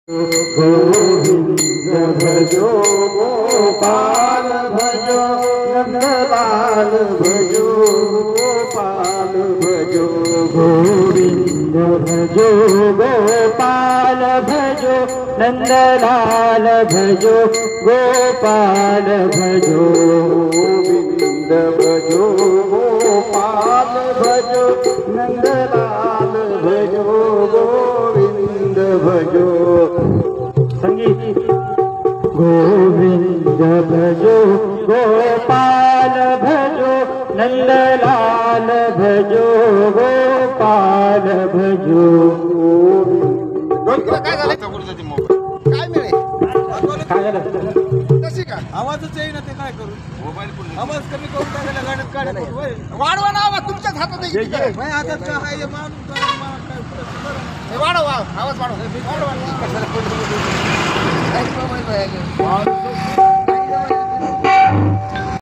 गोविंद भजो गोपाल भजो नंदलाल भजो गोपाल भजो गोविंद भजो गोपाल भजो नंदलाल भजो गोपाल भजो गोविंद भजो गोपाल भजो नंदलाल भजो गोविंद भजो संगीत गोविंद भजो गोपाल भजो नंदलाल भजो गोपाल भजो काय झालं काय मिळेल काय झालं कशी काय आवाजच येईना ते काय करू मोबाईल आवाज कमी करून टाकायला गाड्यात काढायला होय. वाढवा ना आवाज तुमच्याच हातात आहे की काय? माझ्या हातात काय आहे माणूस काय हे वाढवा आवाज वाढवा माणूस